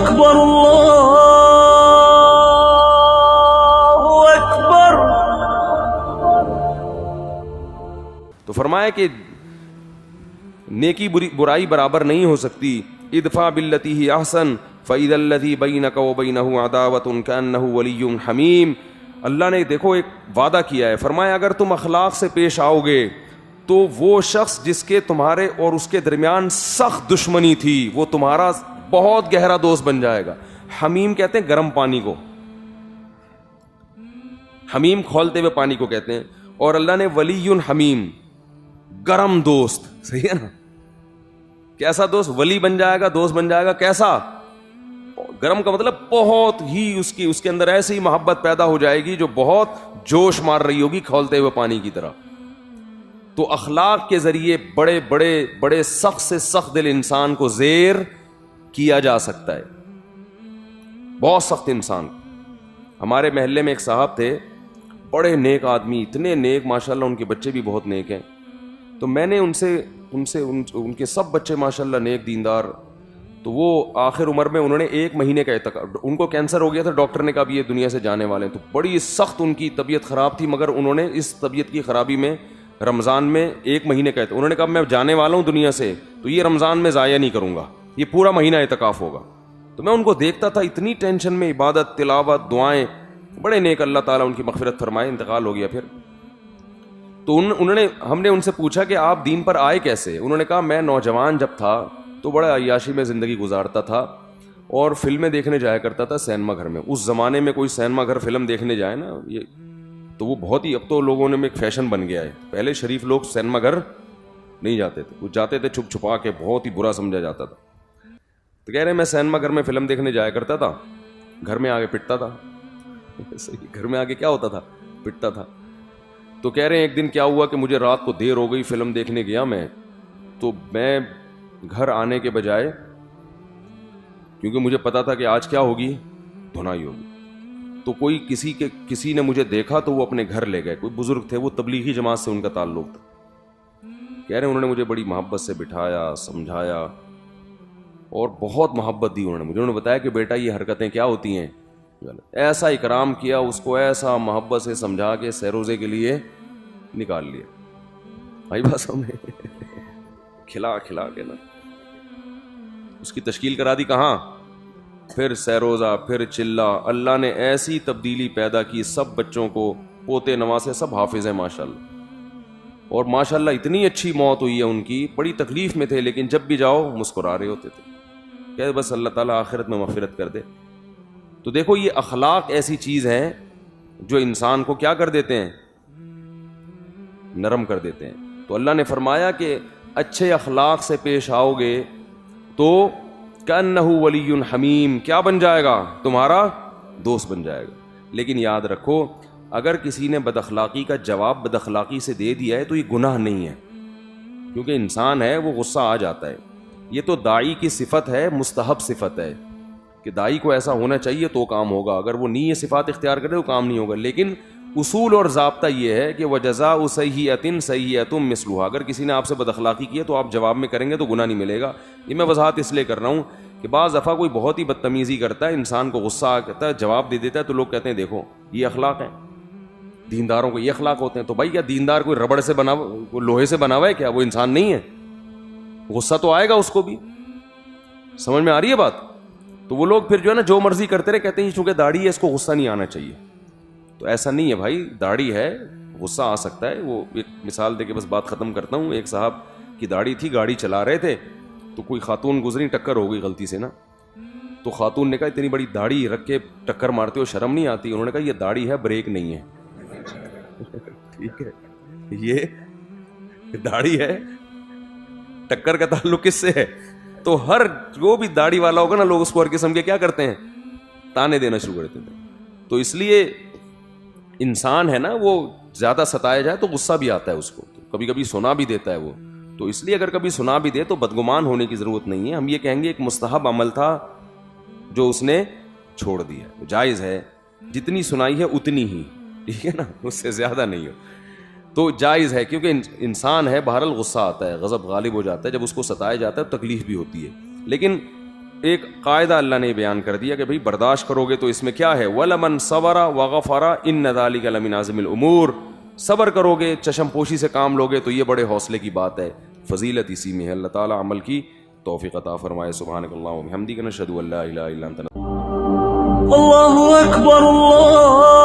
اکبر اللہ اکبر. تو فرمایا کہ نیکی برائی برابر نہیں ہو سکتی. ادفع باللتی ہی احسن فاذا الذی بینک وبینہ عداوۃ کانہ ولی حمیم. اللہ نے دیکھو ایک وعدہ کیا ہے, فرمایا اگر تم اخلاق سے پیش آؤ گے تو وہ شخص جس کے تمہارے اور اس کے درمیان سخت دشمنی تھی وہ تمہارا بہت گہرا دوست بن جائے گا. حمیم کہتے ہیں گرم پانی کو, حمیم کھولتے ہوئے پانی کو کہتے ہیں, اور اللہ نے ولی حمیم گرم دوست. صحیح ہے نا, کیسا دوست؟ ولی بن جائے گا, دوست بن جائے گا. کیسا؟ گرم کا مطلب بہت ہی اس کے اندر ایسی ہی محبت پیدا ہو جائے گی جو بہت جوش مار رہی ہوگی کھولتے ہوئے پانی کی طرح. تو اخلاق کے ذریعے بڑے بڑے بڑے سخت سے سخت دل انسان کو زیر کیا جا سکتا ہے, بہت سخت انسان. ہمارے محلے میں ایک صاحب تھے, بڑے نیک آدمی, اتنے نیک ماشاءاللہ, ان کے بچے بھی بہت نیک ہیں. تو میں نے ان کے سب بچے ماشاءاللہ نیک دیندار. تو وہ آخر عمر میں انہوں نے 1 مہینے کا اعتکاف, ان کو کینسر ہو گیا تھا, ڈاکٹر نے کہا اب یہ دنیا سے جانے والے ہیں. تو بڑی سخت ان کی طبیعت خراب تھی, مگر انہوں نے اس طبیعت کی خرابی میں رمضان میں 1 مہینے کا انہوں نے کہا میں جانے والا ہوں دنیا سے تو یہ رمضان میں ضائع نہیں کروں گا, یہ پورا مہینہ اعتکاف ہوگا. تو میں ان کو دیکھتا تھا اتنی ٹینشن میں, عبادت, تلاوت, دعائیں, بڑے نیک, اللہ تعالیٰ ان کی مغفرت فرمائے. انتقال ہو گیا پھر. تو ہم نے ان سے پوچھا کہ آپ دین پر آئے کیسے؟ انہوں نے کہا میں نوجوان جب تھا تو بڑا عیاشی میں زندگی گزارتا تھا اور فلمیں دیکھنے جایا کرتا تھا سینما گھر میں. اس زمانے میں کوئی سینما گھر فلم دیکھنے جائے نا, یہ تو وہ بہت ہی, اب تو لوگوں نے ایک فیشن بن گیا ہے. پہلے شریف لوگ سینما گھر نہیں جاتے تھے, وہ جاتے تھے چھپ چھپا کے, بہت ہی برا سمجھا جاتا تھا. تو کہہ رہے میں سینما گھر میں فلم دیکھنے جایا کرتا تھا, گھر میں آگے پٹتا تھا. گھر میں آگے کیا ہوتا تھا؟ پٹتا تھا. تو کہہ رہے ہیں ایک دن کیا ہوا کہ مجھے رات کو دیر ہو گئی, فلم دیکھنے گیا میں, تو میں گھر آنے کے بجائے, کیونکہ مجھے پتا تھا کہ آج کیا ہوگی, دھنائی ہوگی, تو کسی نے مجھے دیکھا تو وہ اپنے گھر لے گئے. کوئی بزرگ تھے, وہ تبلیغی جماعت سے ان کا تعلق تھا. کہہ رہے ہیں انہوں نے مجھے بڑی محبت سے بٹھایا, سمجھایا اور بہت محبت دی انہوں نے مجھے. انہوں نے بتایا کہ بیٹا یہ حرکتیں کیا ہوتی ہیں, ایسا اکرام کیا اس کو, ایسا محبت سے سمجھا کے سیروزے کے لیے نکال لیا. بھائی بس ہمیں کھلا کے نا اس کی تشکیل کرا دی. کہاں؟ پھر سیروزہ, پھر چلہ. اللہ نے ایسی تبدیلی پیدا کی, سب بچوں کو, پوتے نواسے سب حافظ ہیں ماشاءاللہ. اور ماشاءاللہ اتنی اچھی موت ہوئی ہے ان کی, بڑی تکلیف میں تھے لیکن جب بھی جاؤ مسکرا رہے ہوتے تھے کہ بس اللہ تعالیٰ آخرت میں مغفرت کر دے. تو دیکھو یہ اخلاق ایسی چیز ہے جو انسان کو کیا کر دیتے ہیں, نرم کر دیتے ہیں. تو اللہ نے فرمایا کہ اچھے اخلاق سے پیش آؤ گے تو کأنہ ولی حمیم, کیا بن جائے گا؟ تمہارا دوست بن جائے گا. لیکن یاد رکھو اگر کسی نے بد اخلاقی کا جواب بد اخلاقی سے دے دیا ہے تو یہ گناہ نہیں ہے, کیونکہ انسان ہے وہ غصہ آ جاتا ہے. یہ تو داعی کی صفت ہے, مستحب صفت ہے کہ داعی کو ایسا ہونا چاہیے تو کام ہوگا, اگر وہ نہیں یہ صفات اختیار کرے تو کام نہیں ہوگا. لیکن اصول اور ضابطہ یہ ہے کہ وجزاء سیئۃ سیئۃ مثلھا, اگر کسی نے آپ سے بد اخلاقی کی ہے تو آپ جواب میں کریں گے تو گناہ نہیں ملے گا. یہ میں وضاحت اس لیے کر رہا ہوں کہ بعض دفعہ کوئی بہت ہی بدتمیزی کرتا ہے, انسان کو غصہ آتا ہے, جواب دے دیتا ہے تو لوگ کہتے ہیں دیکھو یہ اخلاق ہیں, دینداروں کو یہ اخلاق ہوتے ہیں. تو بھائی کیا دیندار کوئی ربڑ سے بنا, کوئی لوہے سے بنا ہوا ہے کیا؟ وہ انسان نہیں ہے؟ غصہ تو آئے گا اس کو بھی. سمجھ میں آ رہی ہے بات؟ تو وہ لوگ پھر جو ہے نا جو مرضی کرتے رہے, کہتے ہیں چونکہ داڑھی ہے اس کو غصہ نہیں آنا چاہیے. تو ایسا نہیں ہے بھائی, داڑھی ہے غصہ آ سکتا ہے. وہ ایک مثال دے کے بس بات ختم کرتا ہوں. ایک صاحب کی داڑھی تھی, گاڑی چلا رہے تھے تو کوئی خاتون گزری, ٹکر ہو گئی غلطی سے نا. تو خاتون نے کہا اتنی بڑی داڑھی رکھ کے ٹکر مارتے ہو, شرم نہیں آتی؟ انہوں نے کہا یہ داڑھی ہے, بریک نہیں ہے. ٹھیک ہے, یہ داڑھی ہے, ٹکر کا تعلق کس سے ہے؟ تو ہر جو بھی داڑھی والا ہوگا نا, لوگ اس کو ہر قسم کے کیا کرتے ہیں, تانے دینا شروع کرتے ہیں. تو اس لیے انسان ہے نا, وہ زیادہ ستایا جائے تو غصہ بھی آتا ہے اس کو, کبھی کبھی سنا بھی دیتا ہے وہ. تو اس لیے اگر کبھی سنا بھی دے تو بدگمان ہونے کی ضرورت نہیں ہے. ہم یہ کہیں گے ایک مستحب عمل تھا جو اس نے چھوڑ دیا, جائز ہے, جتنی سنائی ہے اتنی ہی, ٹھیک ہے نا, اس سے زیادہ نہیں ہو تو جائز ہے. کیونکہ انسان ہے, بہرحال غصہ آتا ہے, غضب غالب ہو جاتا ہے, جب اس کو ستایا جاتا ہے تکلیف بھی ہوتی ہے. لیکن ایک قاعدہ اللہ نے بیان کر دیا کہ بھئی برداشت کرو گے تو اس میں کیا ہے، وَلَمَنْ صَبَرَ وَغَفَرَ إِنَّ ذَلِكَ لَمِنْ عَزْمِ الْأُمُورِ، صبر کرو گے، چشم پوشی سے کام لوگے تو یہ بڑے حوصلے کی بات ہے، فضیلت اسی میں ہے۔ اللہ تعالیٰ عمل کی توفیق عطا فرمائے۔ سبحانک اللہم و بحمدک، نشہد ان لا الہ الا انت، اللہ اکبر اللہ